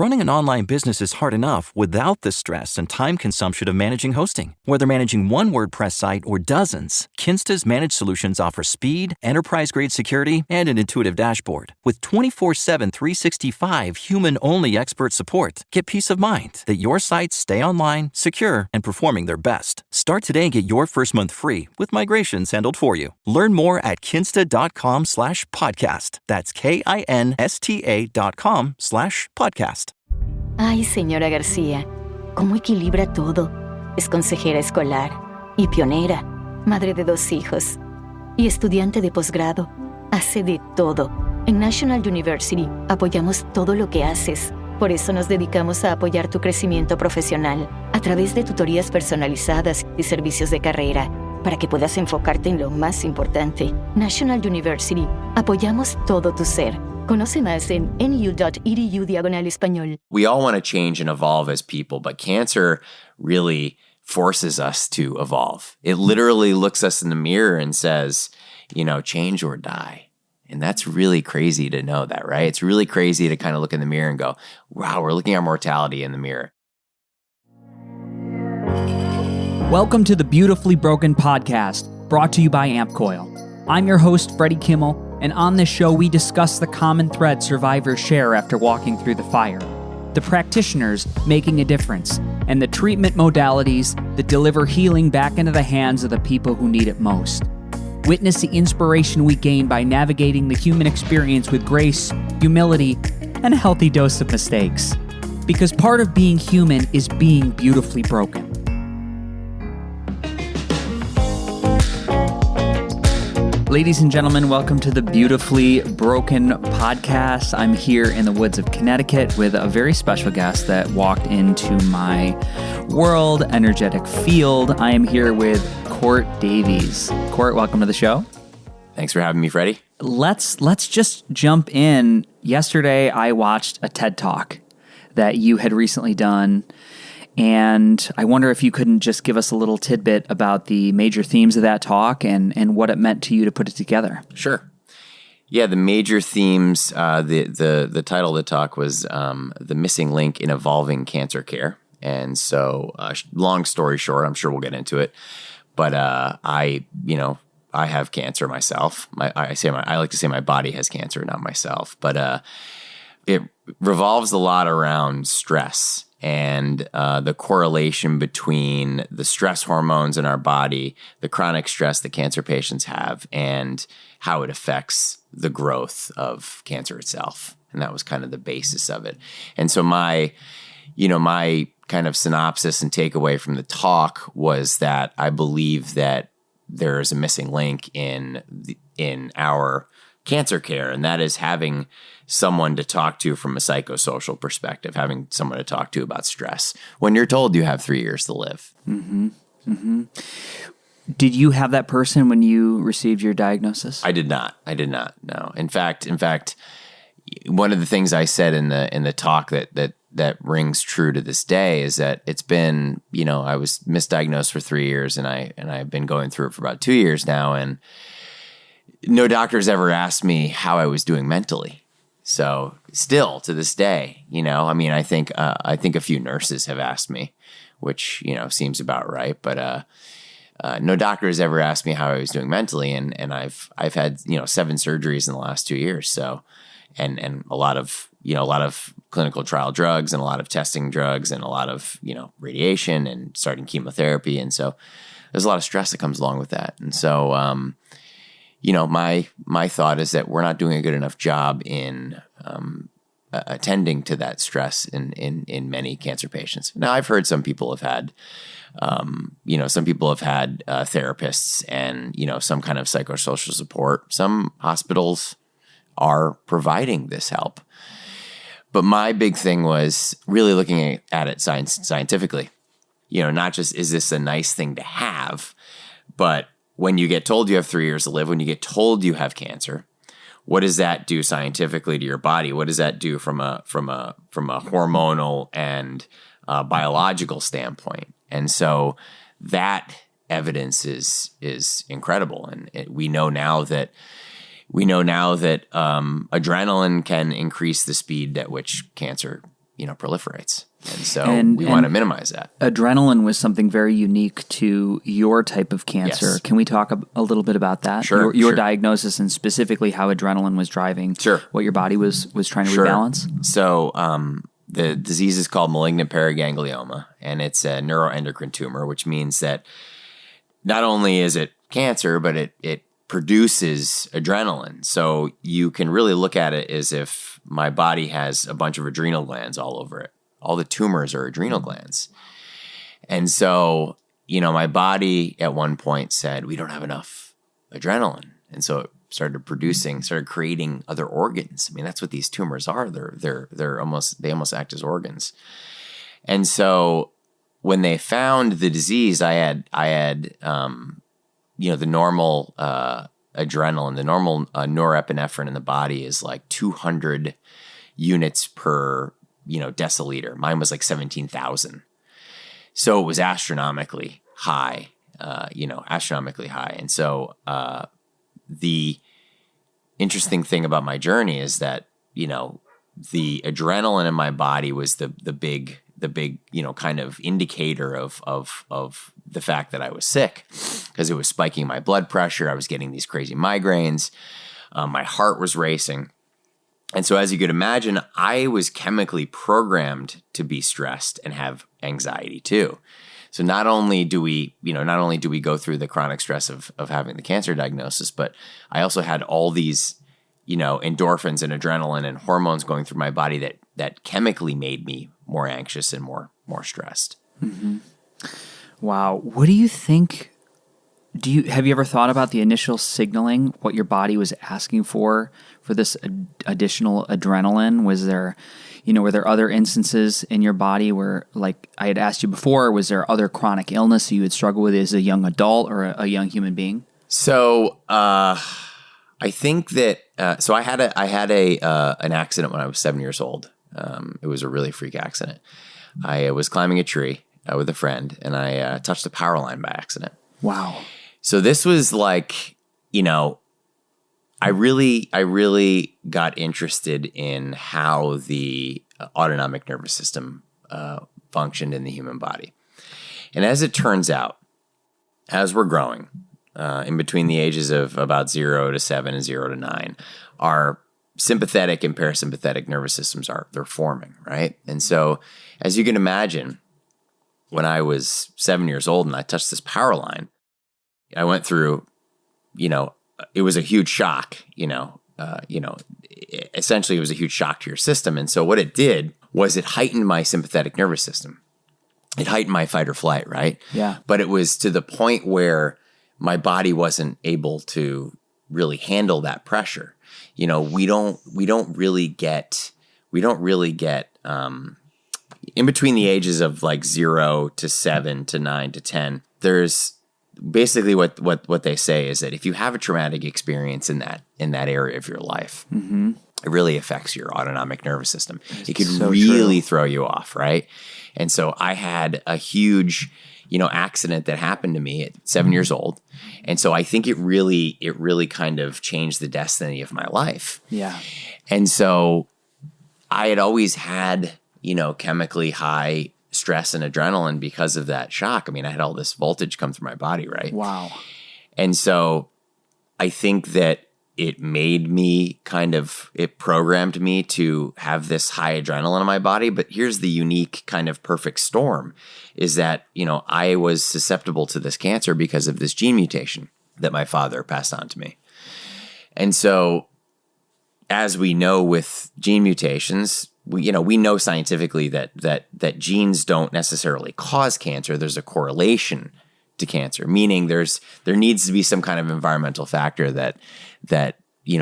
Running an online business is hard enough without the stress and time consumption of managing hosting. Whether managing one WordPress site or dozens, Kinsta's managed solutions offer speed, enterprise-grade security, and an intuitive dashboard. With 24/7 365 human-only expert support, get peace of mind that your sites stay online, secure, and performing their best. Start today and get your first month free with migrations handled for you. Learn more at kinsta.com/podcast. That's KINSTA.com/podcast. Ay, señora García, ¿cómo equilibra todo? Es consejera escolar y pionera, madre de 2 hijos y estudiante de posgrado. Hace de todo. En National University apoyamos todo lo que haces. Por eso nos dedicamos a apoyar tu crecimiento profesional a través de tutorías personalizadas y servicios de carrera para que puedas enfocarte en lo más importante. National University, apoyamos todo tu ser. Conoce más en nu.edu/español. We all want to change and evolve as people, but cancer really forces us to evolve. It literally looks us in the mirror and says, change or die. And that's really crazy to know that, right? It's really crazy to kind of look in the mirror and go, wow, we're looking at mortality in the mirror. Welcome to the Beautifully Broken podcast, brought to you by Ampcoil. I'm your host, Freddie Kimmel, and on this show, we discuss the common thread survivors share after walking through the fire, the practitioners making a difference, and the treatment modalities that deliver healing back into the hands of the people who need it most. Witness the inspiration we gain by navigating the human experience with grace, humility, and a healthy dose of mistakes. Because part of being human is being beautifully broken. Ladies and gentlemen, welcome to the Beautifully Broken podcast. I'm here in the woods of Connecticut with a very special guest that walked into my world, energetic field. I am here with Cort Davies. Cort, welcome to the show. Thanks for having me, Freddie. Let's just jump in. Yesterday, I watched a TED Talk that you had recently done. And I wonder if you couldn't just give us a little tidbit about the major themes of that talk and what it meant to you to put it together. Sure. Yeah, the major themes, the title of the talk was The Missing Link in Evolving Cancer Care. And so, long story short, I'm sure we'll get into it. But I have cancer myself. I like to say my body has cancer, not myself. But it revolves a lot around stress and the correlation between the stress hormones in our body, the chronic stress that cancer patients have, and how it affects the growth of cancer itself. And that was kind of the basis of it. And so my kind of synopsis and takeaway from the talk was that I believe that there is a missing link in our cancer care, and that is having someone to talk to from a psychosocial perspective, having someone to talk to about stress when you're told you have 3 years to live. Mm-hmm. Mm-hmm. Did you have that person when you received your diagnosis? I did not. No. In fact, one of the things I said in the talk that rings true to this day is that it's been, I was misdiagnosed for 3 years, and I've been going through it for about 2 years now, and no doctor's ever asked me how I was doing mentally. So still to this day, I think a few nurses have asked me, which, seems about right. But no doctor has ever asked me how I was doing mentally. And I've had, 7 surgeries in the last 2 years. So, and a lot of clinical trial drugs and a lot of testing drugs and a lot of, radiation and starting chemotherapy. And so there's a lot of stress that comes along with that. And so, my thought is that we're not doing a good enough job in attending to that stress in many cancer patients. Now, I've heard some people have had, therapists and, some kind of psychosocial support. Some hospitals are providing this help. But my big thing was really looking at it scientifically. Not just is this a nice thing to have, but when you get told you have 3 years to live, when you get told you have cancer, what does that do scientifically to your body? What does that do from a hormonal and biological standpoint? And so that evidence is incredible, and we know now that adrenaline can increase the speed at which cancer proliferates. And so we want to minimize that. Adrenaline was something very unique to your type of cancer. Yes. Can we talk a little bit about that? Sure. Your diagnosis, and specifically how adrenaline was driving what your body was trying to rebalance? So the disease is called malignant paraganglioma, and it's a neuroendocrine tumor, which means that not only is it cancer, but it produces adrenaline. So you can really look at it as if my body has a bunch of adrenal glands all over it. All the tumors are adrenal glands. And so, my body at one point said, we don't have enough adrenaline. And so it started creating other organs. I mean, that's what these tumors are. They almost act as organs. And so when they found the disease, I had the normal adrenaline, the normal norepinephrine in the body is like 200 units per deciliter. Mine was like 17,000. So it was astronomically high, And so the interesting thing about my journey is that, the adrenaline in my body was the big, kind of indicator of the fact that I was sick, because it was spiking my blood pressure. I was getting these crazy migraines. My heart was racing. And so, as you could imagine, I was chemically programmed to be stressed and have anxiety too. So not only do we go through the chronic stress of having the cancer diagnosis, but I also had all these, endorphins and adrenaline and hormones going through my body that chemically made me more anxious and more stressed. Mm-hmm. Wow. What do you think? Have you ever thought about the initial signaling, what your body was asking for this additional adrenaline? Was there, were there other instances in your body where, like I had asked you before, was there other chronic illness you would struggle with as a young adult or a young human being? So, I think that, I had an accident when I was 7 years old. It was a really freak accident. I was climbing a tree with a friend, and I touched a power line by accident. Wow. So this was like, I really got interested in how the autonomic nervous system functioned in the human body. And as it turns out, as we're growing, in between the ages of about 0 to 7 and 0 to 9, our sympathetic and parasympathetic nervous systems they're forming, right? And so, as you can imagine, when I was 7 years old and I touched this power line, I went through, it was a huge shock, essentially it was a huge shock to your system. And so what it did was it heightened my sympathetic nervous system. It heightened my fight or flight, right? Yeah. But it was to the point where my body wasn't able to really handle that pressure. We don't really get in between the ages of like 0 to 7 to 9 to 10, there's basically what they say is that if you have a traumatic experience in that area of your life, mm-hmm. it really affects your autonomic nervous system. It could so really throw you off, right? And so I had a huge, accident that happened to me at 7 years old. And so I think it really kind of changed the destiny of my life. Yeah. And so I had always had, chemically high stress and adrenaline because of that shock. I mean, I had all this voltage come through my body, right? Wow. And so I think that it made me it programmed me to have this high adrenaline in my body. But here's the unique kind of perfect storm is that, I was susceptible to this cancer because of this gene mutation that my father passed on to me. And so as we know with gene mutations, we know scientifically that genes don't necessarily cause cancer. There's a correlation to cancer, meaning there needs to be some kind of environmental factor that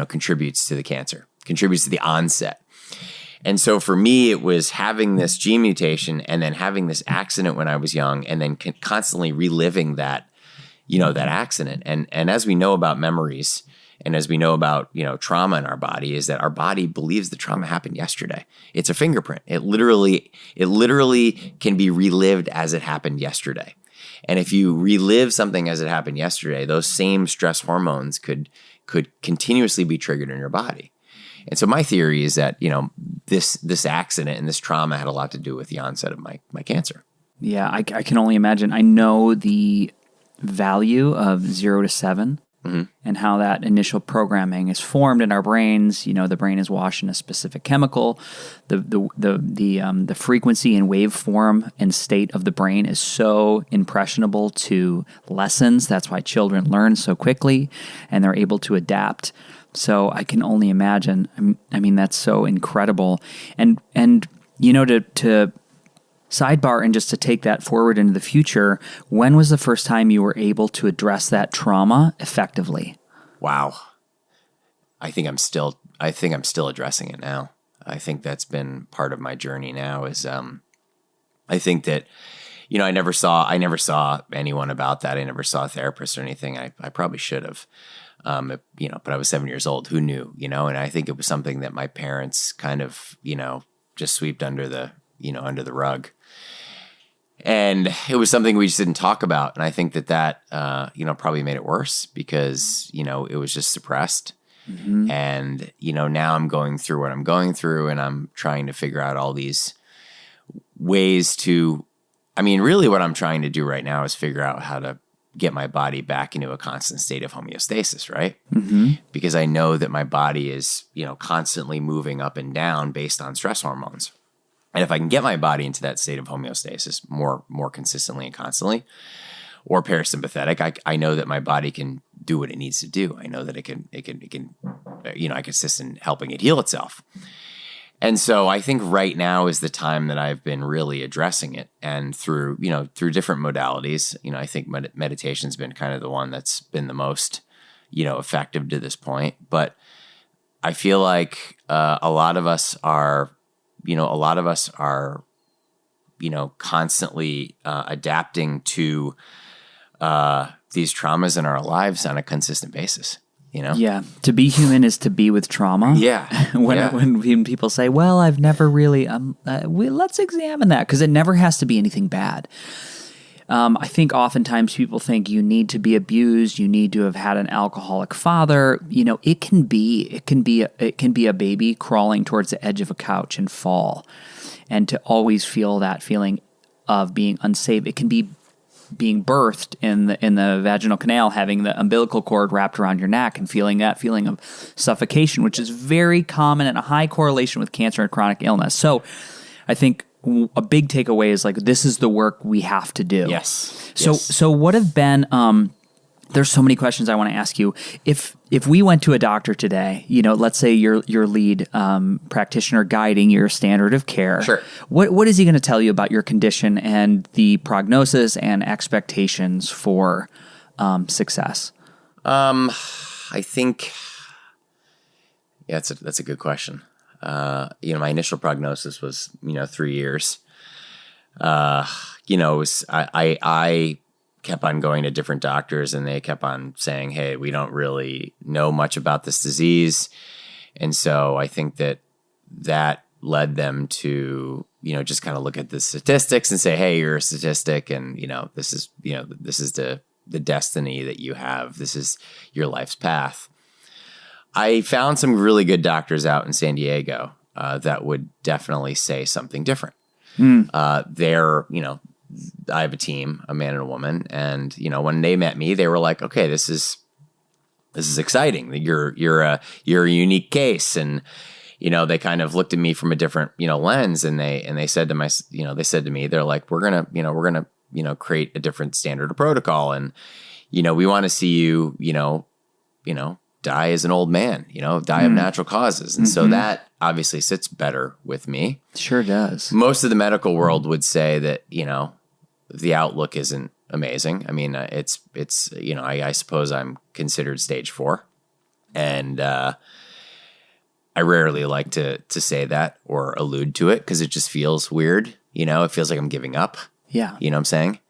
contributes to the cancer, contributes to the onset. And so for me, it was having this gene mutation and then having this accident when I was young and then constantly reliving that accident. And as we know about memories and as we know about, trauma in our body is that our body believes the trauma happened yesterday. It's a fingerprint. It literally can be relived as it happened yesterday. And if you relive something as it happened yesterday, those same stress hormones could continuously be triggered in your body. And so my theory is that, this accident and this trauma had a lot to do with the onset of my cancer. Yeah, I can only imagine. I know the value of 0 to 7 and how that initial programming is formed in our brains. The brain is washed in a specific chemical. The frequency and waveform and state of the brain is so impressionable to lessons. That's why children learn so quickly and they're able to adapt. So I can only imagine. I mean, that's so incredible. And to sidebar and just to take that forward into the future, when was the first time you were able to address that trauma effectively? Wow. I think I'm still addressing it now. I think that's been part of my journey now is, I think that, I never saw anyone about that. I never saw a therapist or anything. I probably should have, but I was 7 years old. Who knew, and I think it was something that my parents kind of, just swept under the rug. And it was something we just didn't talk about. And I think that probably made it worse because, it was just suppressed. Mm-hmm. And, now I'm going through what I'm going through and I'm trying to figure out all these ways really what I'm trying to do right now is figure out how to get my body back into a constant state of homeostasis, right? Mm-hmm. Because I know that my body is, constantly moving up and down based on stress hormones. And if I can get my body into that state of homeostasis more consistently and constantly, or parasympathetic, I know that my body can do what it needs to do. I know that it can I can assist in helping it heal itself. And so I think right now is the time that I've been really addressing it, and through different modalities. I think meditation's been kind of the one that's been the most effective to this point. But I feel like a lot of us are constantly adapting to these traumas in our lives on a consistent basis. Yeah. To be human is to be with trauma. Yeah. When people say, well, I've never really, let's examine that, because it never has to be anything bad. I think oftentimes people think you need to be abused, you need to have had an alcoholic father. It can be a baby crawling towards the edge of a couch and fall, and to always feel that feeling of being unsafe. It can be being birthed in the vaginal canal, having the umbilical cord wrapped around your neck and feeling that feeling of suffocation, which is very common and a high correlation with cancer and chronic illness. So I think a big takeaway is this is the work we have to do. Yes. So what have been, there's so many questions I want to ask you. If we went to a doctor today, let's say your lead practitioner guiding your standard of care, sure. What is he going to tell you about your condition and the prognosis and expectations for success? I think, that's a good question. My initial prognosis was, 3 years. I kept on going to different doctors and they kept on saying, hey, we don't really know much about this disease. And so I think that led them to, just kind of look at the statistics and say, hey, you're a statistic. And, this is the destiny that you have. This is your life's path. I found some really good doctors out in San Diego that would definitely say something different. I have a team, a man and a woman, and when they met me, they were like, "Okay, this is exciting. You're a unique case." And they kind of looked at me from a different lens, and they said to me, they're like, "We're gonna create a different standard of protocol, and we want to see you die as an old man, die of natural causes." And so that obviously sits better with me. Sure does. Most of the medical world would say that, the outlook isn't amazing. I mean, it's I suppose I'm considered stage 4. And I rarely like to say that or allude to it because it just feels weird. It feels like I'm giving up. Yeah. You know what I'm saying?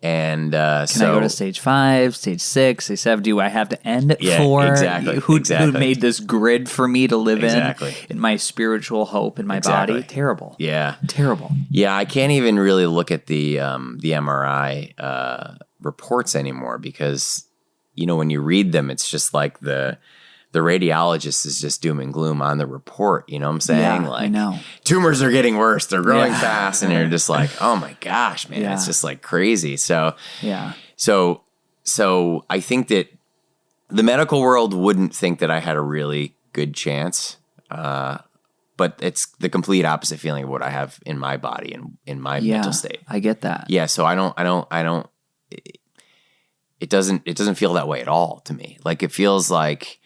And Can I go to stage 5, stage 6, stage 7? Do I have to end at 4? Exactly. Who made this grid for me to live exactly. in my spiritual hope in my body? Terrible. Yeah. Terrible. Yeah, I can't even really look at the MRI reports anymore because, when you read them, it's just like the the radiologist is just doom and gloom on the report. You know what I'm saying? Yeah, like, I know. tumors are getting worse. They're growing Yeah. fast. And you're just like, oh my gosh, man, Yeah. it's just like crazy. So, Yeah. So I think that the medical world wouldn't think that I had a really good chance. But it's the complete opposite feeling of what I have in my body and in my mental state. I get that. Yeah. So I don't, it doesn't feel that way at all to me. Like, it feels like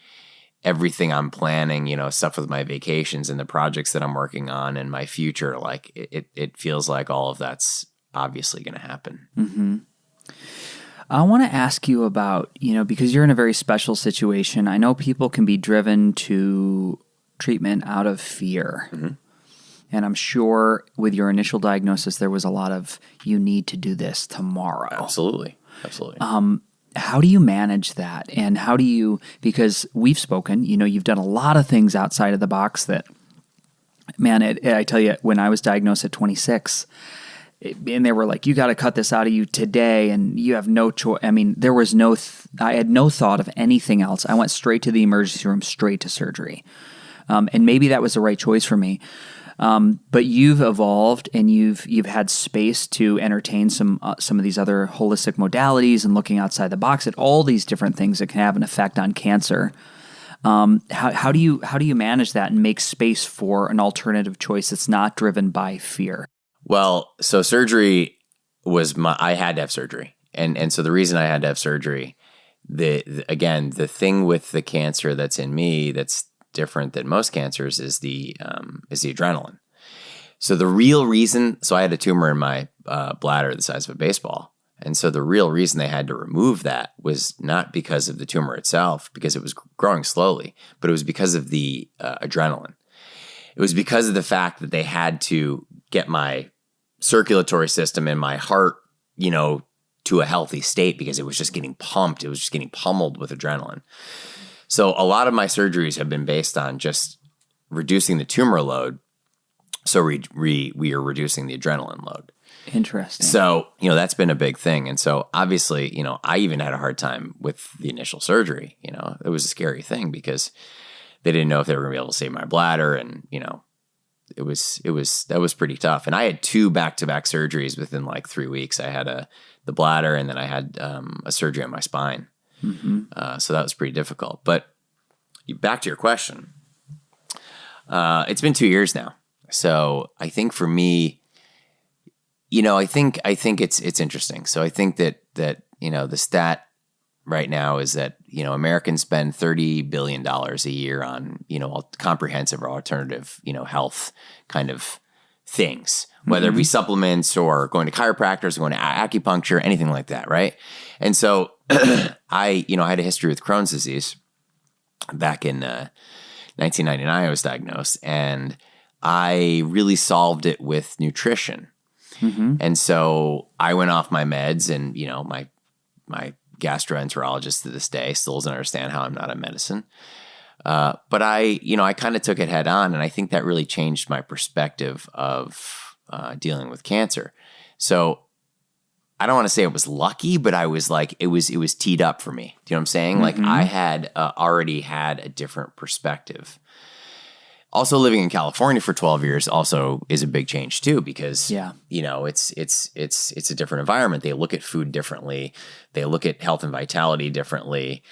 everything I'm planning, you know, stuff with my vacations and the projects that I'm working on and my future, like it feels like all of that's obviously going to happen. Mm-hmm. I want to ask you about, you know, because you're in a very special situation. I know people can be driven to treatment out of fear. Mm-hmm. And I'm sure with your initial diagnosis, there was a lot of, you need to do this tomorrow. Absolutely. Absolutely. How do you manage that? And how do you, because we've spoken, you know, you've done a lot of things outside of the box that, man, I tell you, when I was diagnosed at 26, and they were like, you got to cut this out of you today, and you have no choice. I mean, there was I had no thought of anything else. I went straight to the emergency room, straight to surgery. And maybe that was the right choice for me. But you've evolved, and you've had space to entertain some of these other holistic modalities and looking outside the box at all these different things that can have an effect on cancer. How do you manage that and make space for an alternative choice that's not driven by fear? Well, so surgery was I had to have surgery. And so the reason I had to have surgery, again, the thing with the cancer that's in me that's different than most cancers is the adrenaline. So the real reason, so I had a tumor in my bladder the size of a baseball. And so the real reason they had to remove that was not because of the tumor itself, because it was growing slowly, but it was because of the adrenaline. It was because of the fact that they had to get my circulatory system and my heart, you know, to a healthy state, because it was just getting pumped. It was just getting pummeled with adrenaline. So a lot of my surgeries have been based on just reducing the tumor load. So we are reducing the adrenaline load. Interesting. So, you know, that's been a big thing. And so obviously, you know, I even had a hard time with the initial surgery. You know, it was a scary thing because they didn't know if they were going to be able to save my bladder. And, you know, that was pretty tough. And I had 2 back-to-back surgeries within like 3 weeks. I had the bladder, and then I had a surgery on my spine. Mm-hmm. So that was pretty difficult. But back to your question, it's been 2 years now. So I think for me, you know, I think it's interesting. So I think that you know, the stat right now is that, you know, Americans spend $30 billion a year on, you know, comprehensive or alternative, you know, health kind of things, whether it be supplements or going to chiropractors, going to acupuncture, anything like that, right? And so I had a history with Crohn's disease. Back in 1999, I was diagnosed, and I really solved it with nutrition. Mm-hmm. And so I went off my meds, and, you know, my gastroenterologist to this day still doesn't understand how I'm not on medicine. But I kind of took it head on, and I think that really changed my perspective of dealing with cancer. So I don't want to say it was lucky, but I was like, it was teed up for me. Do you know what I'm saying? Mm-hmm. Like I had already had a different perspective. Also, living in California for 12 years also is a big change too, because you know, it's a different environment. They look at food differently. They look at health and vitality differently.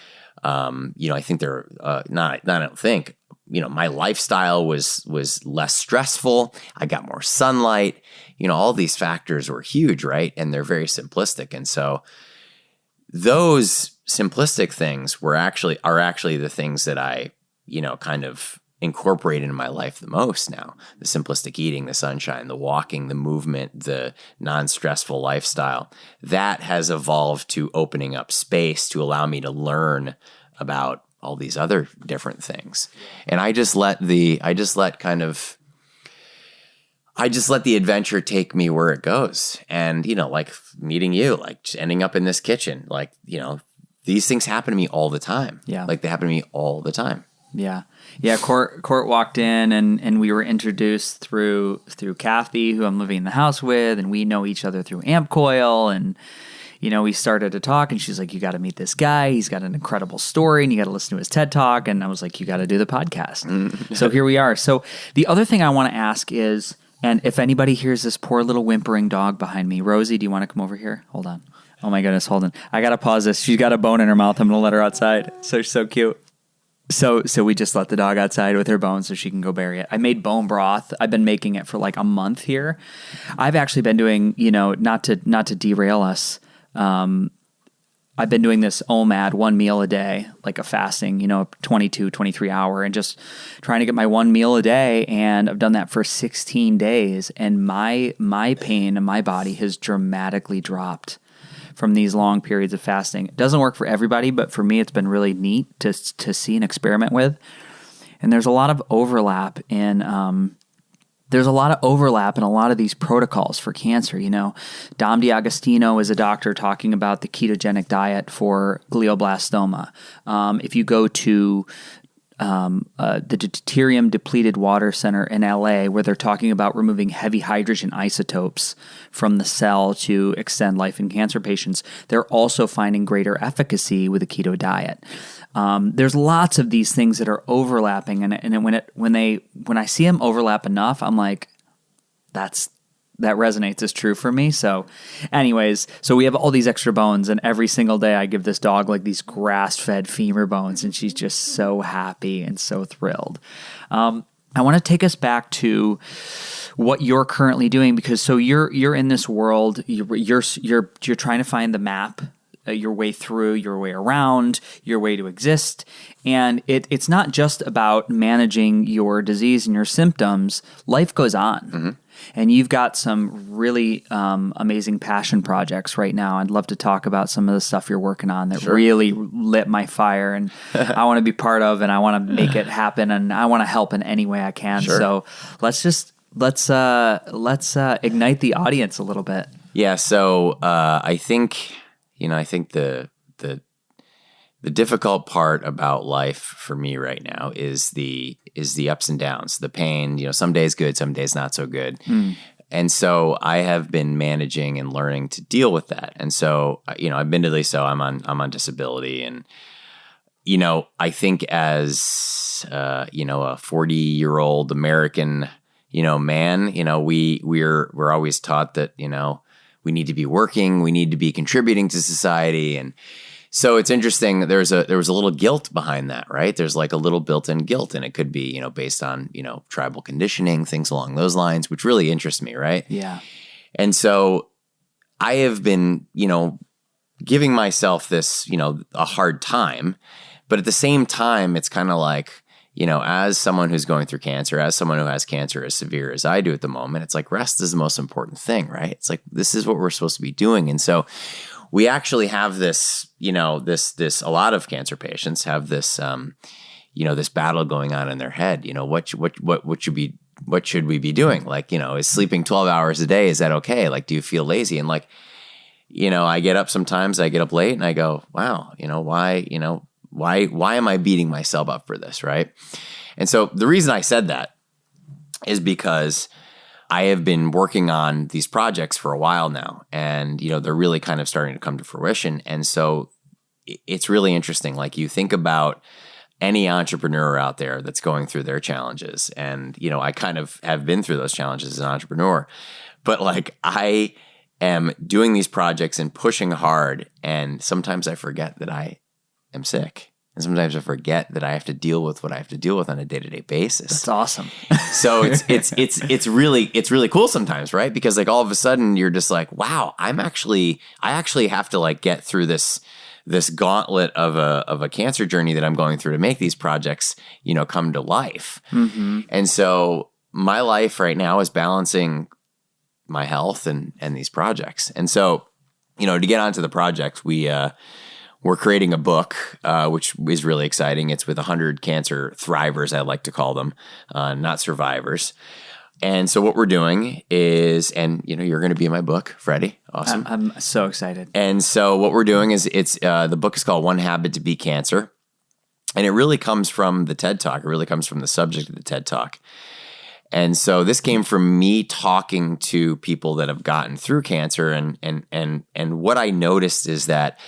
You know, I think they're I don't think, you know, my lifestyle was less stressful. I got more sunlight. You know, all these factors were huge, right? And they're very simplistic. And so those simplistic things are actually the things that I, you know, kind of incorporate into my life the most now. The simplistic eating, the sunshine, the walking, the movement, the non-stressful lifestyle. That has evolved to opening up space to allow me to learn about all these other different things. And I just let the adventure take me where it goes. And, you know, like meeting you, like just ending up in this kitchen, like, you know, these things happen to me all the time. Yeah. Like they happen to me all the time. Yeah. Yeah. Cort walked in, and we were introduced through Kathy, who I'm living in the house with, and we know each other through Amp Coil. And we started to talk, and she's like, you got to meet this guy. He's got an incredible story, and you got to listen to his TED Talk. And I was like, you got to do the podcast. So here we are. So the other thing I want to ask is, and if anybody hears this poor little whimpering dog behind me, Rosie, do you want to come over here? Hold on. Oh my goodness, hold on. I got to pause this. She's got a bone in her mouth. I'm going to let her outside. So cute. So we just let the dog outside with her bones so she can go bury it. I made bone broth. I've been making it for like a month here. I've actually been doing, not to derail us. I've been doing this OMAD, 1 meal a day, like a fasting, 22, 23 hour, and just trying to get my 1 meal a day. And I've done that for 16 days. And my pain in my body has dramatically dropped from these long periods of fasting. It doesn't work for everybody, but for me, it's been really neat to see and experiment with. And there's a lot of overlap in a lot of these protocols for cancer. Dom D'Agostino is a doctor talking about the ketogenic diet for glioblastoma. If you go to the deuterium depleted water center in LA, where they're talking about removing heavy hydrogen isotopes from the cell to extend life in cancer patients, they're also finding greater efficacy with a keto diet. There's lots of these things that are overlapping, and when I see them overlap enough, I'm like, that resonates as true for me. So anyways, we have all these extra bones, and every single day I give this dog like these grass-fed femur bones, and she's just so happy and so thrilled. I want to take us back to what you're currently doing, because you're in this world, you're trying to find the map, your way through, your way around, your way to exist. And it's not just about managing your disease and your symptoms. Life goes on. Mm-hmm. And you've got some really amazing passion projects right now. I'd love to talk about some of the stuff you're working on that really lit my fire, and I want to be part of, and I want to make it happen, and I want to help in any way I can. Sure. So let's ignite the audience a little bit. Yeah. So I think the difficult part about life for me right now is the ups and downs, the pain. Some days good, some days not so good. And so I have been managing and learning to deal with that. And so, admittedly, so I'm on disability, and I think as a 40-year-old American, man, we're always taught that we need to be working, we need to be contributing to society. And so it's interesting. There was a little guilt behind that, right? There's like a little built-in guilt, and it could be, based on, tribal conditioning, things along those lines, which really interest me, right? Yeah. And so I have been, giving myself this, a hard time, but at the same time, it's kind of like, as someone who's going through cancer, as someone who has cancer as severe as I do at the moment, it's like rest is the most important thing, right? It's like, this is what we're supposed to be doing. And so we actually have this, this a lot of cancer patients have this, this battle going on in their head. What should we be doing? Like, is sleeping 12 hours a day, is that okay? Like, do you feel lazy? And like, I get up sometimes, I get up late and I go, wow, why am I beating myself up for this, right? And so the reason I said that is because I have been working on these projects for a while now, and they're really kind of starting to come to fruition. And so it's really interesting. Like, you think about any entrepreneur out there that's going through their challenges, and I kind of have been through those challenges as an entrepreneur, but like, I am doing these projects and pushing hard, and sometimes I forget that I am sick. And sometimes I forget that I have to deal with what I have to deal with on a day-to-day basis. That's awesome. So it's really cool sometimes, right? Because like all of a sudden you're just like, wow, I actually have to like get through this gauntlet of a cancer journey that I'm going through to make these projects, come to life. Mm-hmm. And so my life right now is balancing my health and these projects. And so, to get onto the project, we're creating a book, which is really exciting. It's with 100 cancer thrivers, I like to call them, not survivors. And so what we're doing is, and you're going to be in my book, Freddie. Awesome. I'm so excited. And so what we're doing is the book is called One Habit to Beat Cancer. And it really comes from the TED Talk. It really comes from the subject of the TED Talk. And so this came from me talking to people that have gotten through cancer, and what I noticed is that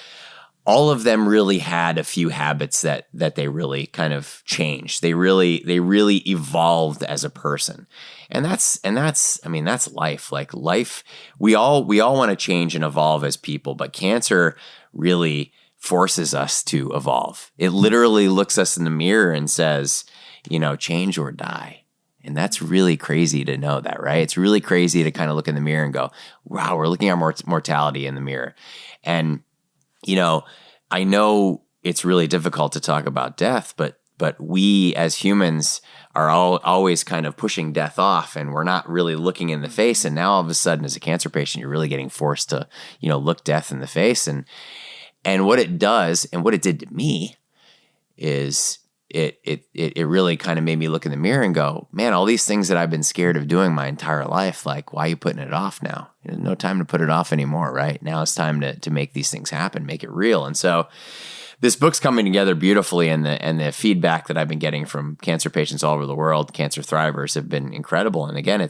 all of them really had a few habits that they really kind of changed. They really evolved as a person. And that's I mean, that's life. Like life, we all want to change and evolve as people, but cancer really forces us to evolve. It literally looks us in the mirror and says, change or die. And that's really crazy to know that, right? It's really crazy to kind of look in the mirror and go, wow, we're looking at our mortality in the mirror. And, I know it's really difficult to talk about death, but we as humans are always kind of pushing death off, and we're not really looking in the face. And now all of a sudden, as a cancer patient, you're really getting forced to, look death in the face. And what it does, and what it did to me, is it really kind of made me look in the mirror and go, man, all these things that I've been scared of doing my entire life, like, why are you putting it off now? There's no time to put it off anymore, right? Now it's time to make these things happen, make it real. And so this book's coming together beautifully, and the feedback that I've been getting from cancer patients all over the world, cancer thrivers, have been incredible. And again,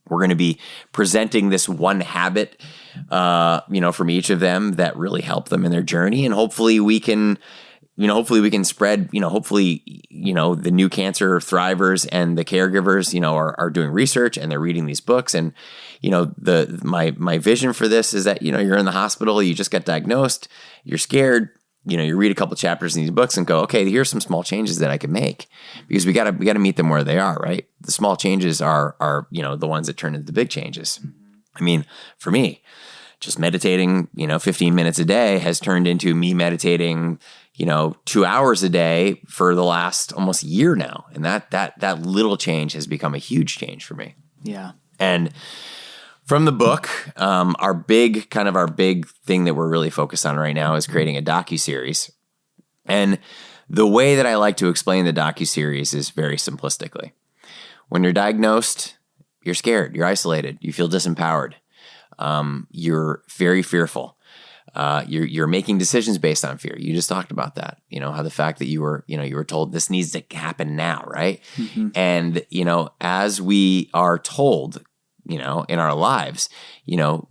we're going to be presenting this one habit, from each of them that really helped them in their journey. And hopefully we can spread, the new cancer thrivers and the caregivers, are doing research and they're reading these books. And, my vision for this is that, you're in the hospital, you just got diagnosed, you're scared, you read a couple chapters in these books and go, okay, here's some small changes that I can make, because we got to meet them where they are, right? The small changes are, the ones that turn into the big changes. I mean, for me, just meditating, 15 minutes a day has turned into me meditating, 2 hours a day for the last almost year now. And that little change has become a huge change for me. Yeah. And from the book, our big thing that we're really focused on right now is creating a docuseries. And the way that I like to explain the docuseries is very simplistically. When you're diagnosed, you're scared, you're isolated, you feel disempowered. You're very fearful. You're making decisions based on fear. You just talked about that, how the fact that you were told this needs to happen now, right? Mm-hmm. And, as we are told, in our lives,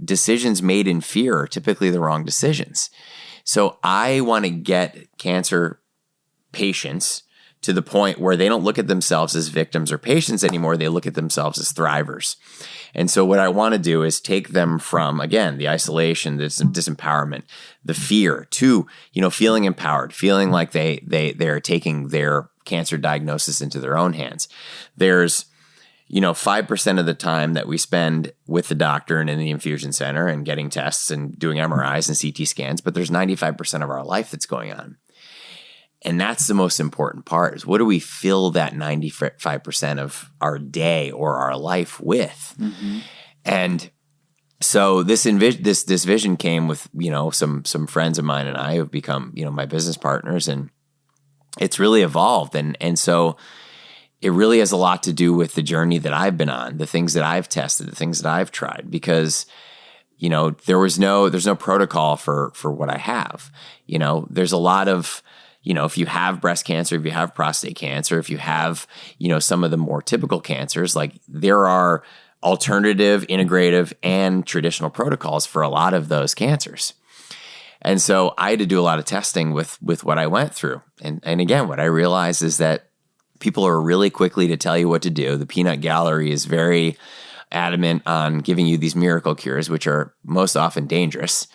decisions made in fear are typically the wrong decisions. So I want to get cancer patients to the point where they don't look at themselves as victims or patients anymore. They look at themselves as thrivers. And so what I want to do is take them from, again, the isolation, this disempowerment, the fear, to, feeling empowered, feeling like they're taking their cancer diagnosis into their own hands. There's 5% of the time that we spend with the doctor and in the infusion center and getting tests and doing MRIs and CT scans, but there's 95% of our life that's going on. And that's the most important part, is what do we fill that 95% of our day or our life with? Mm-hmm. And so this vision came with, some friends of mine and I have become, my business partners, and it's really evolved. And so it really has a lot to do with the journey that I've been on, the things that I've tested, the things that I've tried, because, there's no protocol for what I have. There's a lot of, if you have breast cancer, if you have prostate cancer, if you have, some of the more typical cancers, like there are alternative, integrative, and traditional protocols for a lot of those cancers. And so I had to do a lot of testing with what I went through. And again, what I realized is that people are really quickly to tell you what to do. The peanut gallery is very adamant on giving you these miracle cures, which are most often dangerous.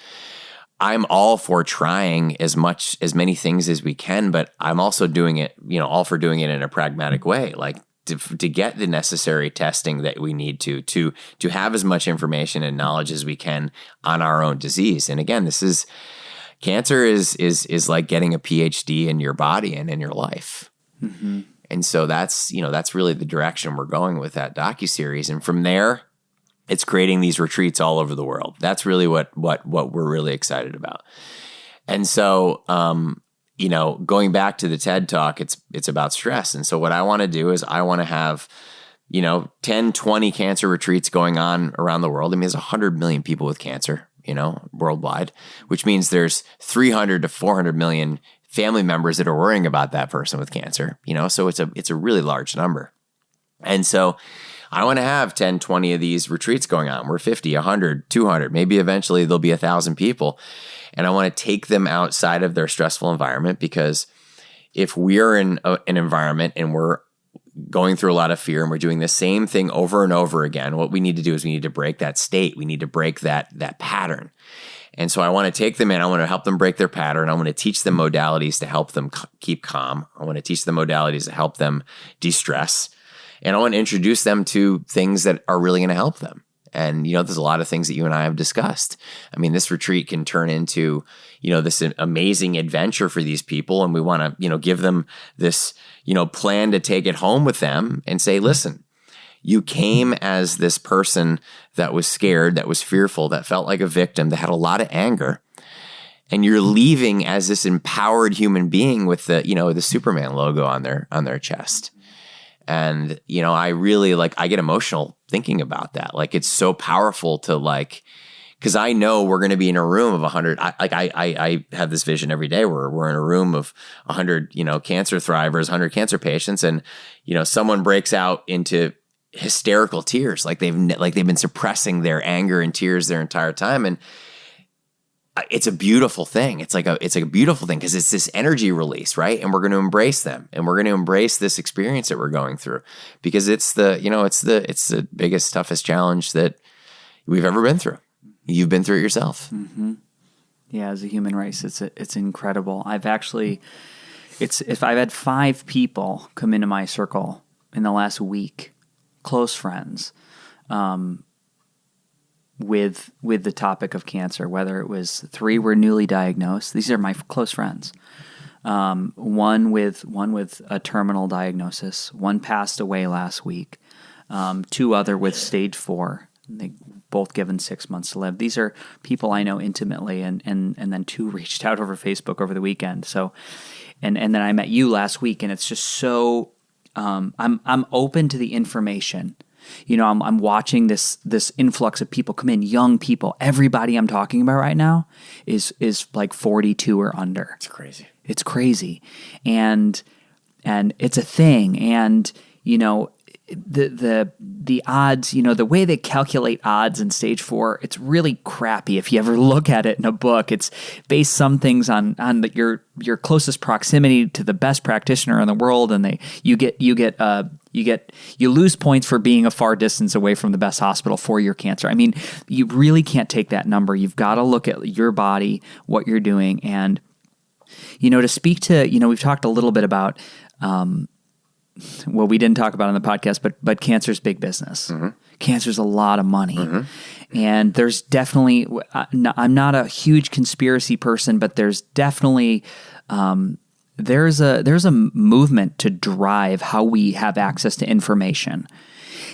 I'm all for trying as many things as we can, but I'm also doing it, all for doing it in a pragmatic way, like to get the necessary testing that we need to have as much information and knowledge as we can on our own disease. And again, cancer is like getting a PhD in your body and in your life. Mm-hmm. And so that's really the direction we're going with that docuseries. And from there, it's creating these retreats all over the world. That's really what we're really excited about. And so, going back to the TED Talk, it's about stress. And so what I want to do is I want to have, 10, 20 cancer retreats going on around the world. I mean, there's 100 million people with cancer, worldwide, which means there's 300 to 400 million family members that are worrying about that person with cancer, so it's a really large number. And so I want to have 10, 20 of these retreats going on. We're 50, 100, 200, maybe eventually there'll be 1,000 people. And I want to take them outside of their stressful environment, because if we're in an environment and we're going through a lot of fear and we're doing the same thing over and over again, what we need to do is we need to break that state. We need to break that pattern. And so I want to take them in. I want to help them break their pattern. I want to teach them modalities to help them keep calm. I want to teach them modalities to help them de-stress. And I want to introduce them to things that are really going to help them. And, there's a lot of things that you and I have discussed. I mean, this retreat can turn into, this amazing adventure for these people. And we want to, give them this, plan to take it home with them and say, listen, you came as this person that was scared, that was fearful, that felt like a victim, that had a lot of anger. And you're leaving as this empowered human being with the Superman logo on their chest. And, I really I get emotional thinking about that. It's so powerful to because I know we're going to be in a room of 100. I have this vision every day where we're in a room of 100, cancer thrivers, 100 cancer patients. And, someone breaks out into hysterical tears. They've been suppressing their anger and tears their entire time. And it's a beautiful thing. It's like a beautiful thing because it's this energy release, right? And we're going to embrace them, and we're going to embrace this experience that we're going through, because it's the biggest, toughest challenge that we've ever been through. You've been through it yourself. Mm-hmm. Yeah, as a human race, it's incredible. I've had 5 people come into my circle in the last week, close friends, with the topic of cancer, whether it was 3 were newly diagnosed. These are my close friends. One with a terminal diagnosis. One passed away last week. 2 other with stage 4. They both given 6 months to live. These are people I know intimately, and then 2 reached out over Facebook over the weekend. So, and then I met you last week, and it's just so I'm open to the information. I'm watching this influx of people come in, young people. Everybody I'm talking about right now is 42 or under. It's crazy. And it's a thing. And, the odds, the way they calculate odds in stage 4, it's really crappy. If you ever look at it in a book, it's based some things on your closest proximity to the best practitioner in the world, and you lose points for being a far distance away from the best hospital for your cancer. I mean, you really can't take that number. You've got to look at your body, what you're doing, and to speak to, we've talked a little bit about. Well, we didn't talk about it on the podcast, but cancer's big business. Mm-hmm. Cancer's a lot of money. Mm-hmm. And there's definitely, I'm not a huge conspiracy person, but there's definitely, there's a movement to drive how we have access to information.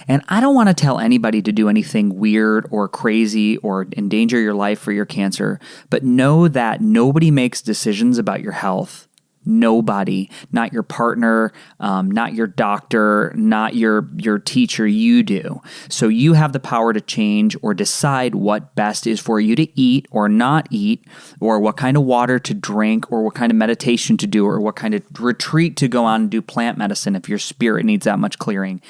And I don't want to tell anybody to do anything weird or crazy or endanger your life for your cancer, but know that nobody makes decisions about your health. Nobody, not your partner, not your doctor, not your teacher, you do. So you have the power to change or decide what best is for you to eat or not eat, or what kind of water to drink, or what kind of meditation to do, or what kind of retreat to go on and do plant medicine if your spirit needs that much clearing.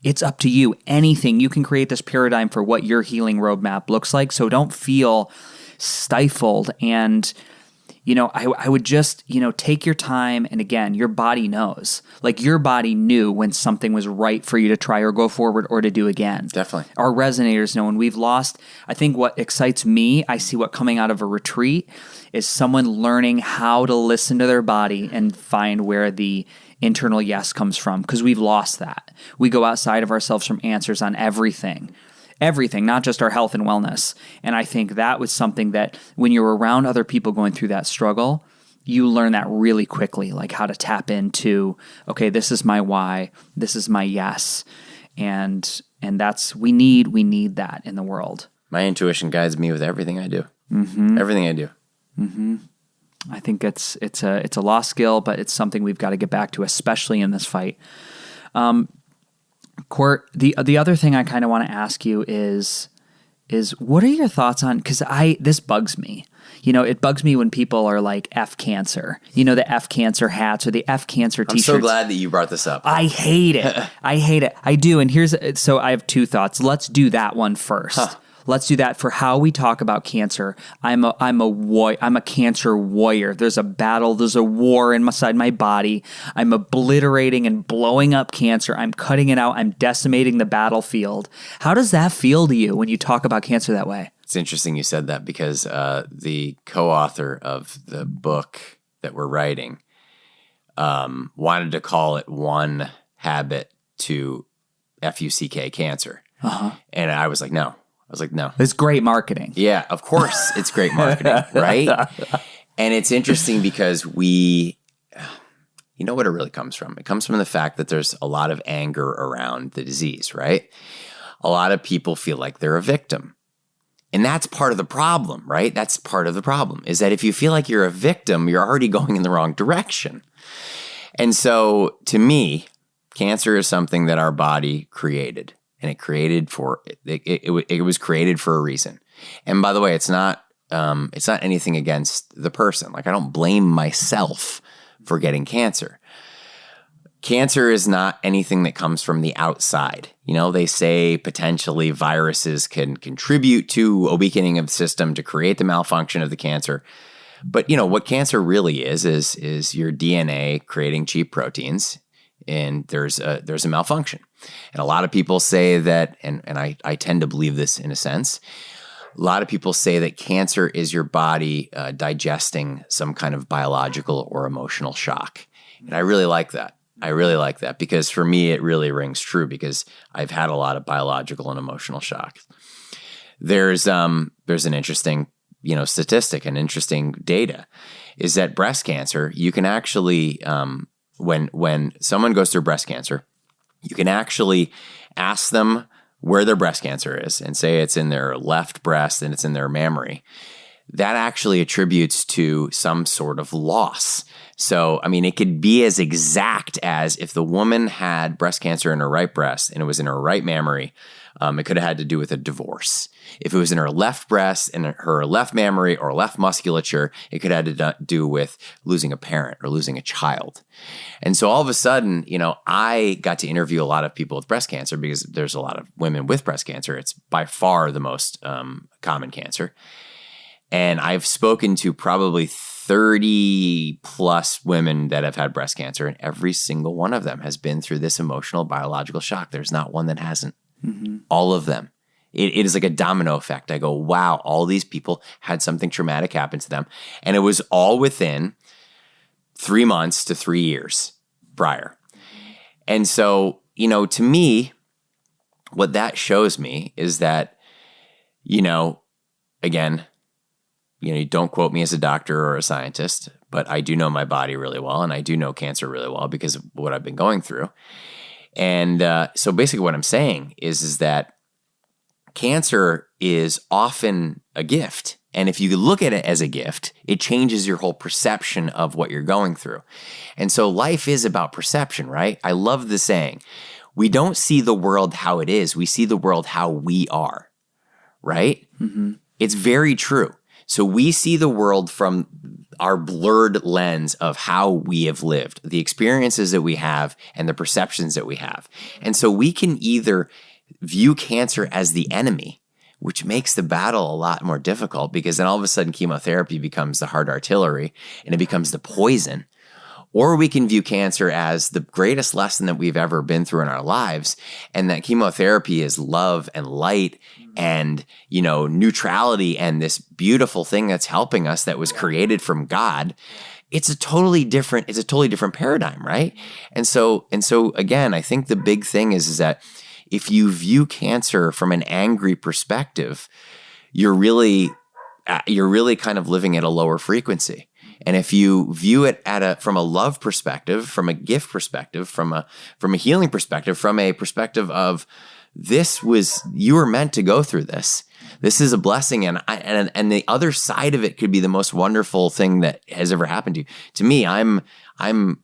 It's up to you. Anything. You can create this paradigm for what your healing roadmap looks like. So don't feel stifled. And I would just, take your time. And again, your body knows. Your body knew when something was right for you to try or go forward or to do again. Definitely. Our resonators know when we've lost. I think what excites me, I see what coming out of a retreat is someone learning how to listen to their body and find where the internal yes comes from, because we've lost that. We go outside of ourselves from answers on everything. Everything, not just our health and wellness. And I think that was something that when you're around other people going through that struggle, you learn that really quickly, how to tap into, okay, this is my why, this is my yes. And that's, we need that in the world. My intuition guides me with everything I do. Mm-hmm. Everything I do. Mm-hmm. I think it's a lost skill, but it's something we've got to get back to, especially in this fight. Cort, the other thing I kind of want to ask you is, is what are your thoughts on, because this bugs me. It bugs me when people are like F cancer, the F cancer hats or the F cancer t-shirts. I'm so glad that you brought this up. I hate it. I hate it. I do. And so I have two thoughts. Let's do that one first. Let's do that for how we talk about cancer. I'm a cancer warrior. There's a battle. There's a war inside my body. I'm obliterating and blowing up cancer. I'm cutting it out. I'm decimating the battlefield. How does that feel to you when you talk about cancer that way? It's interesting you said that because the co-author of the book that we're writing wanted to call it One Habit to FUCK Cancer. And I was like, no. It's great marketing. Yeah, of course it's great marketing, right? And it's interesting because you know what it really comes from? It comes from the fact that there's a lot of anger around the disease, right? A lot of people feel like they're a victim. And that's part of the problem, right? That's part of the problem is that if you feel like you're a victim, you're already going in the wrong direction. And so to me, cancer is something that our body created. And it was created for a reason. And by the way, it's not anything against the person. Like I don't blame myself for getting cancer. Cancer is not anything that comes from the outside. They say potentially viruses can contribute to a weakening of the system to create the malfunction of the cancer. But what cancer really is your DNA creating cheap proteins, and there's a malfunction. And a lot of people say that, and I tend to believe this in a sense, a lot of people say that cancer is your body digesting some kind of biological or emotional shock. And I really like that. Because for me, it really rings true because I've had a lot of biological and emotional shocks. There's an interesting, statistic, an interesting data is that breast cancer, you can actually, when someone goes through breast cancer, you can actually ask them where their breast cancer is and say it's in their left breast and it's in their mammary. That actually attributes to some sort of loss. So, it could be as exact as if the woman had breast cancer in her right breast and it was in her right mammary, it could have had to do with a divorce. If it was in her left breast and her left mammary or left musculature, it could have to do with losing a parent or losing a child. And so all of a sudden, I got to interview a lot of people with breast cancer because there's a lot of women with breast cancer. It's by far the most common cancer. And I've spoken to probably 30 plus women that have had breast cancer, and every single one of them has been through this emotional biological shock. There's not one that hasn't. Mm-hmm. All of them. It is like a domino effect. I go, wow, all these people had something traumatic happen to them. And it was all within 3 months to 3 years prior. And so, to me, what that shows me is that, again, you don't quote me as a doctor or a scientist, but I do know my body really well, and I do know cancer really well because of what I've been going through. And so basically what I'm saying is that cancer is often a gift. And if you look at it as a gift, it changes your whole perception of what you're going through. And so life is about perception, right? I love the saying, we don't see the world how it is. We see the world how we are, right? Mm-hmm. It's very true. So we see the world from our blurred lens of how we have lived, the experiences that we have and the perceptions that we have. And so we can either view cancer as the enemy, which makes the battle a lot more difficult because then all of a sudden chemotherapy becomes the hard artillery and it becomes the poison. Or we can view cancer as the greatest lesson that we've ever been through in our lives, and that chemotherapy is love and light and, neutrality and this beautiful thing that's helping us that was created from God. It's a totally different paradigm, right? And so again, I think the big thing is that if you view cancer from an angry perspective, you're really kind of living at a lower frequency. And if you view it from a love perspective, from a gift perspective, from a healing perspective, from a perspective of you were meant to go through this. This is a blessing, and the other side of it could be the most wonderful thing that has ever happened to you. To me, I'm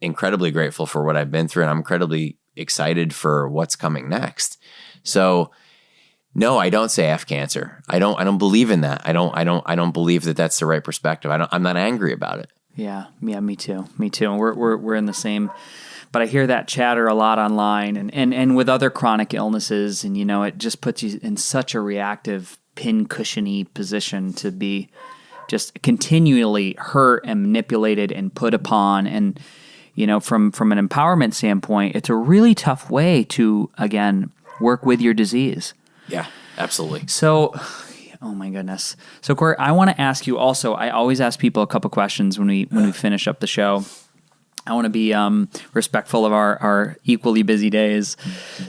incredibly grateful for what I've been through, and I'm incredibly excited for what's coming next. So No, I don't say F cancer. I don't believe in that. I don't believe that that's the right perspective. I'm not angry about it. Yeah, me too. And we're in the same. But I hear that chatter a lot online and with other chronic illnesses, and it just puts you in such a reactive, pin-cushiony position to be just continually hurt and manipulated and put upon. And from an empowerment standpoint, it's a really tough way to, again, work with your disease. Yeah, absolutely. So, oh my goodness. So, Cort, I want to ask you also, I always ask people a couple questions when we finish up the show. I want to be respectful of our equally busy days.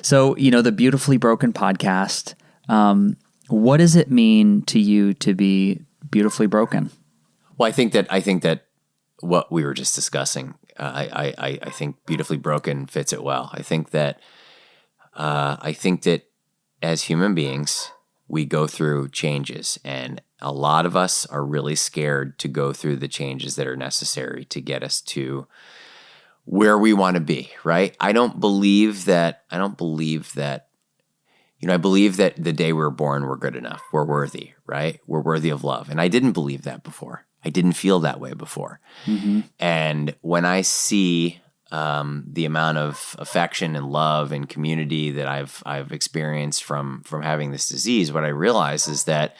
So, the Beautifully Broken podcast, what does it mean to you to be beautifully broken? Well, I think that what we were just discussing, I think Beautifully Broken fits it well. I think that as human beings, we go through changes, and a lot of us are really scared to go through the changes that are necessary to get us to where we want to be, right? I believe that, I believe that the day we were born, we're good enough. We're worthy, right? We're worthy of love. And I didn't believe that before. I didn't feel that way before. Mm-hmm. And when I see the amount of affection and love and community that I've experienced from having this disease, what I realize is that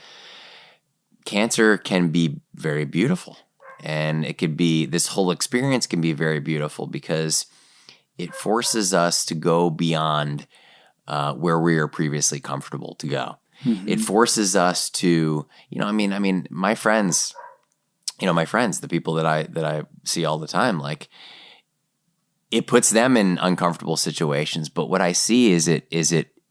cancer can be very beautiful. And this whole experience can be very beautiful because it forces us to go beyond where we were previously comfortable to go. Mm-hmm. It forces us to, my friends, the people that I see all the time, like, it puts them in uncomfortable situations. But what I see is it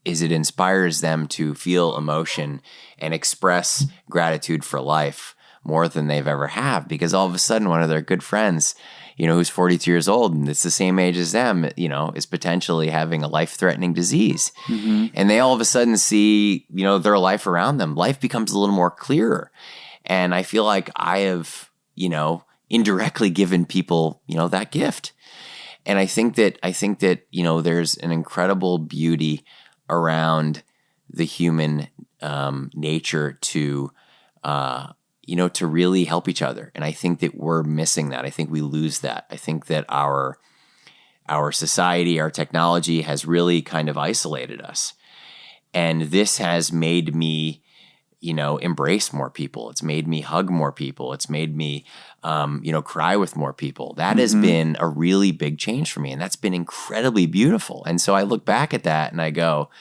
inspires them to feel emotion and express gratitude for life more than they've ever have, because all of a sudden one of their good friends, who's 42 years old and it's the same age as them, is potentially having a life-threatening disease. Mm-hmm. And they all of a sudden see, their life around them. Life becomes a little more clearer. And I feel like I have, indirectly given people, that gift. And I think that there's an incredible beauty around the human nature to really help each other. And I think that we're missing that. I think we lose that. I think that our society, our technology has really kind of isolated us. And this has made me, embrace more people. It's made me hug more people. It's made me, cry with more people. That has been a really big change for me. And that's been incredibly beautiful. And so I look back at that and I go,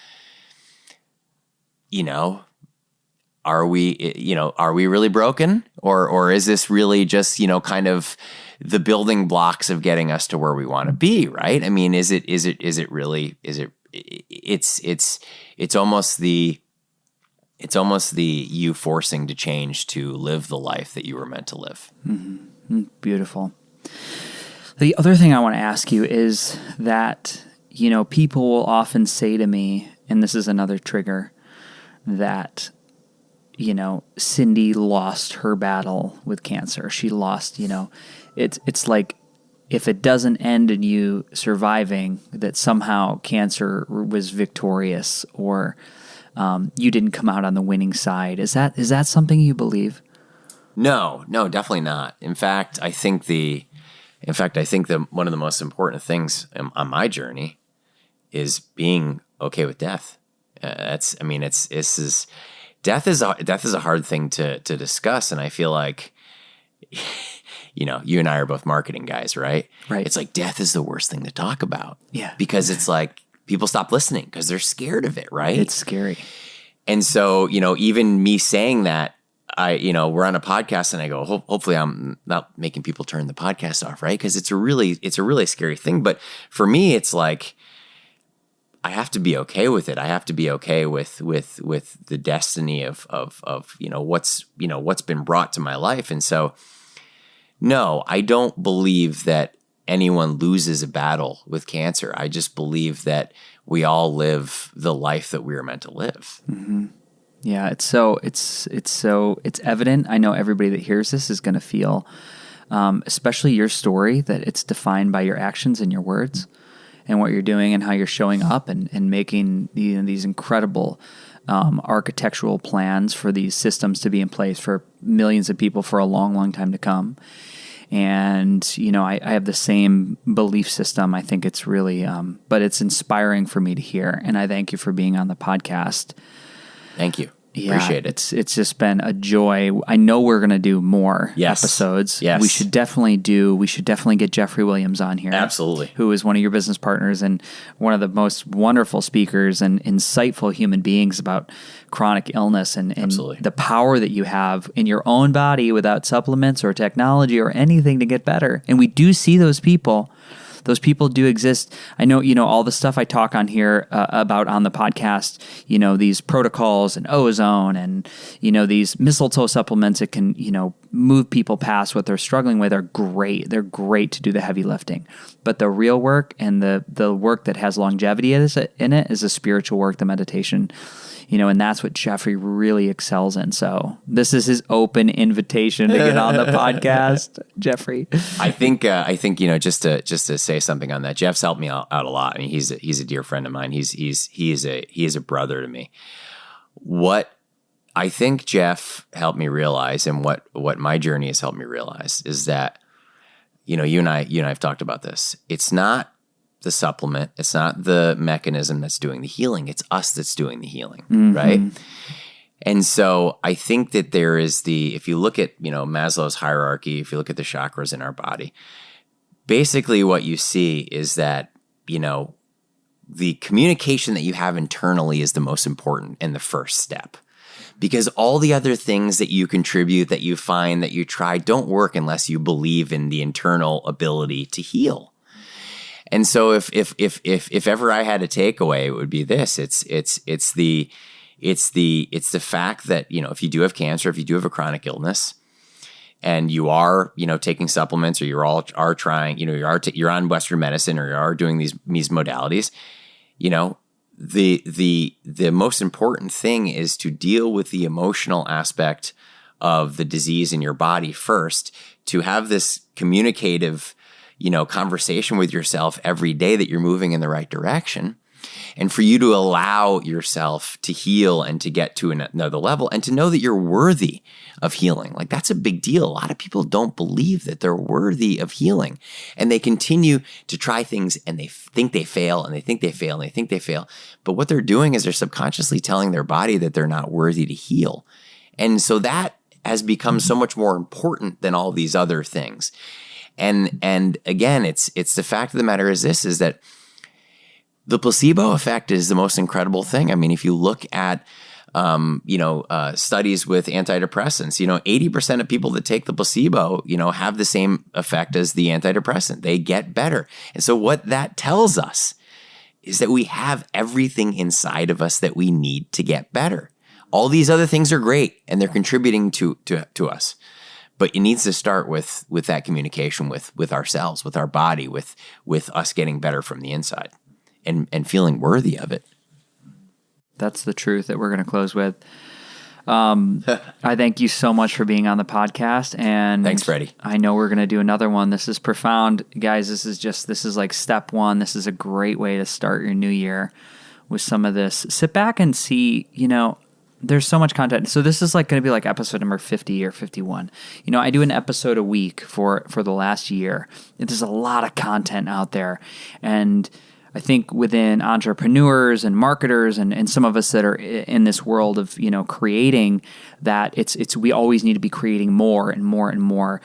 are we really broken? Or is this really just, kind of the building blocks of getting us to where we want to be, right? I mean, it's almost the you forcing to change to live the life that you were meant to live. Mm-hmm. Beautiful. The other thing I want to ask you is that, people will often say to me, and this is another trigger, that, Cindy lost her battle with cancer. She lost, it's like if it doesn't end in you surviving, that somehow cancer was victorious or you didn't come out on the winning side. Is that something you believe? No, definitely not. In fact, I think that one of the most important things on my journey is being okay with death. Death is a hard thing to discuss, and I feel like, you and I are both marketing guys, right? Right. It's like death is the worst thing to talk about. Yeah. Because it's like people stop listening because they're scared of it, right? It's scary. And so, even me saying that, we're on a podcast and I go, hopefully I'm not making people turn the podcast off, right? Because it's a really scary thing. But for me, it's like, I have to be okay with it. I have to be okay with the destiny of what's been brought to my life. And so, no, I don't believe that anyone loses a battle with cancer. I just believe that we all live the life that we were meant to live. Mm-hmm. Yeah, it's evident. I know everybody that hears this is going to feel, especially your story, that it's defined by your actions and your words, and what you're doing and how you're showing up and making these incredible architectural plans for these systems to be in place for millions of people for a long, long time to come. And, I have the same belief system. I think it's really, but it's inspiring for me to hear. And I thank you for being on the podcast. Thank you. Yeah, Appreciate it. It's just been a joy. I know we're going to do more Yes. episodes. Yes. We should definitely get Jeffrey Williams on here. Absolutely. Who is one of your business partners and one of the most wonderful speakers and insightful human beings about chronic illness and Absolutely. the power that you have in your own body without supplements or technology or anything to get better. And we do see those people. Those people do exist. I know, all the stuff I talk on here about on the podcast, these protocols and ozone and, these mistletoe supplements that can, move people past what they're struggling with are great. They're great to do the heavy lifting. But the real work and the work that has longevity in it is the spiritual work, the meditation, and that's what Jeffrey really excels in. So this is his open invitation to get on the podcast, Jeffrey. I think just to say something on that, Jeff's helped me out a lot. I mean, he's a dear friend of mine. He is a brother to me. What I think Jeff helped me realize, and what my journey has helped me realize, is that you and I have talked about this. It's not the supplement. It's not the mechanism that's doing the healing. It's us that's doing the healing, right? And so I think that there is if you look at, Maslow's hierarchy, if you look at the chakras in our body, basically what you see is that, the communication that you have internally is the most important and the first step. Because all the other things that you contribute, that you find, that you try, don't work unless you believe in the internal ability to heal. And so if ever I had a takeaway, it would be this. It's the fact that, if you do have cancer, if you do have a chronic illness, and you are, taking supplements, or you're trying, you're on Western medicine, or you are doing these modalities, the most important thing is to deal with the emotional aspect of the disease in your body first, to have this communicative conversation with yourself every day that you're moving in the right direction, and for you to allow yourself to heal and to get to another level, and to know that you're worthy of healing. Like, that's a big deal. A lot of people don't believe that they're worthy of healing, and they continue to try things, and they think they fail, and they think they fail, and they think they fail. But what they're doing is they're subconsciously telling their body that they're not worthy to heal. And so that has become so much more important than all these other things. And again, it's the fact of the matter is that the placebo effect is the most incredible thing. I mean, if you look at, studies with antidepressants, 80% of people that take the placebo, have the same effect as the antidepressant. They get better. And so what that tells us is that we have everything inside of us that we need to get better. All these other things are great, and they're contributing to us. But it needs to start with that communication with ourselves, with our body, with us getting better from the inside and feeling worthy of it. That's the truth that we're going to close with. I thank you so much for being on the podcast. And thanks, Freddie. I know we're going to do another one. This is profound. Guys, this is like step one. This is a great way to start your new year with some of this. Sit back and see, there's so much content. So this is like going to be like episode number 50 or 51. I do an episode a week for the last year. There's a lot of content out there. And I think within entrepreneurs and marketers and some of us that are in this world of, creating that, we always need to be creating more and more and more.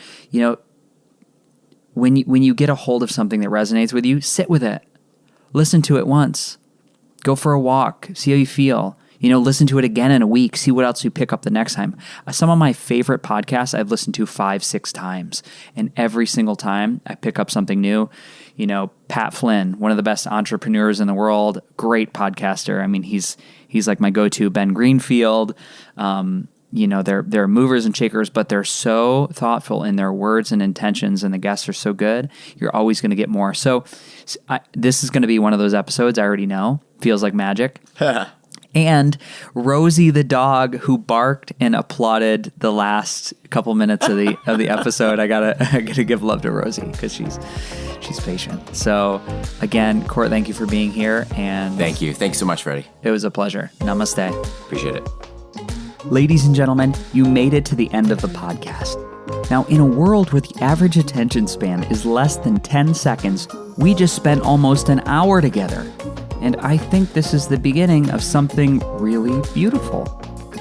When you get a hold of something that resonates with you, sit with it. Listen to it once. Go for a walk. See how you feel. Listen to it again in a week. See what else you pick up the next time. Some of my favorite podcasts I've listened to 5-6 times. And every single time I pick up something new. Pat Flynn, one of the best entrepreneurs in the world, great podcaster. I mean, he's like my go-to. Ben Greenfield. They're movers and shakers, but they're so thoughtful in their words and intentions, and the guests are so good. You're always going to get more. So this is going to be one of those episodes I already know. Feels like magic. And Rosie the dog, who barked and applauded the last couple minutes of the episode. I gotta give love to Rosie because she's patient. So again, Cort, thank you for being here. And Thank you. Thanks so much, Freddie. It was a pleasure. Namaste. Appreciate it. Ladies and gentlemen, you made it to the end of the podcast. Now, in a world where the average attention span is less than 10 seconds, we just spent almost an hour together. And I think this is the beginning of something really beautiful.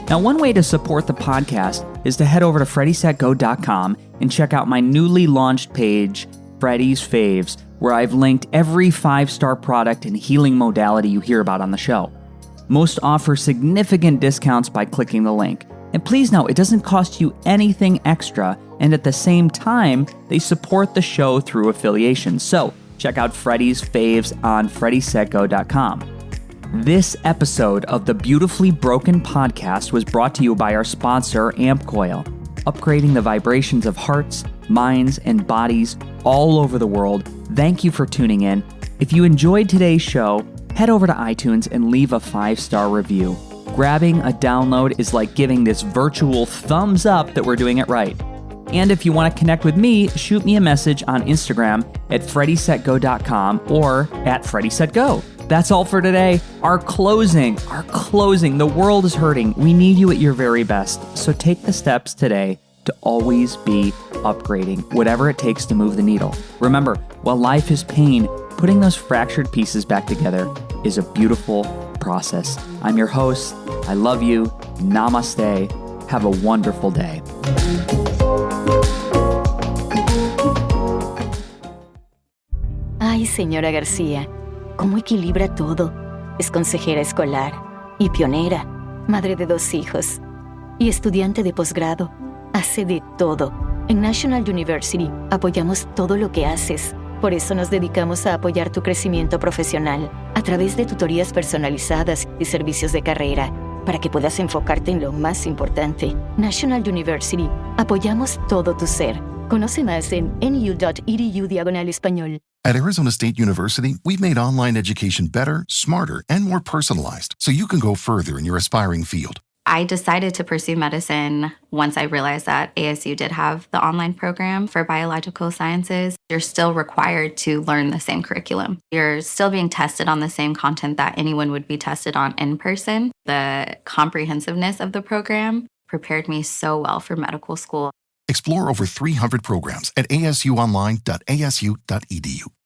Now, one way to support the podcast is to head over to FreddieSetGo.com and check out my newly launched page, Freddie's Faves, where I've linked every 5-star product and healing modality you hear about on the show. Most offer significant discounts by clicking the link. And please know, it doesn't cost you anything extra, and at the same time, they support the show through affiliation. So, check out Freddie's Faves on FreddieSetGo.com. This episode of the Beautifully Broken podcast was brought to you by our sponsor, AmpCoil, upgrading the vibrations of hearts, minds, and bodies all over the world. Thank you for tuning in. If you enjoyed today's show, head over to iTunes and leave a 5-star review. Grabbing a download is like giving this virtual thumbs up that we're doing it right. And if you want to connect with me, shoot me a message on Instagram at FreddieSetGo.com or at FreddieSetGo. That's all for today. Our closing. The world is hurting. We need you at your very best. So take the steps today to always be upgrading, whatever it takes to move the needle. Remember, while life is pain, putting those fractured pieces back together is a beautiful process. I'm your host. I love you. Namaste. Have a wonderful day. Ay, señora García, ¿cómo equilibra todo? Es consejera escolar y pionera, madre de 2 hijos y estudiante de posgrado. Hace de todo. En National University apoyamos todo lo que haces. Por eso nos dedicamos a apoyar tu crecimiento profesional a través de tutorías personalizadas y servicios de carrera para que puedas enfocarte en lo más importante. National University, apoyamos todo tu ser. Conoce más en nu.edu/español. At Arizona State University, we've made online education better, smarter, and more personalized so you can go further in your aspiring field. I decided to pursue medicine once I realized that ASU did have the online program for biological sciences. You're still required to learn the same curriculum. You're still being tested on the same content that anyone would be tested on in person. The comprehensiveness of the program prepared me so well for medical school. Explore over 300 programs at asuonline.asu.edu.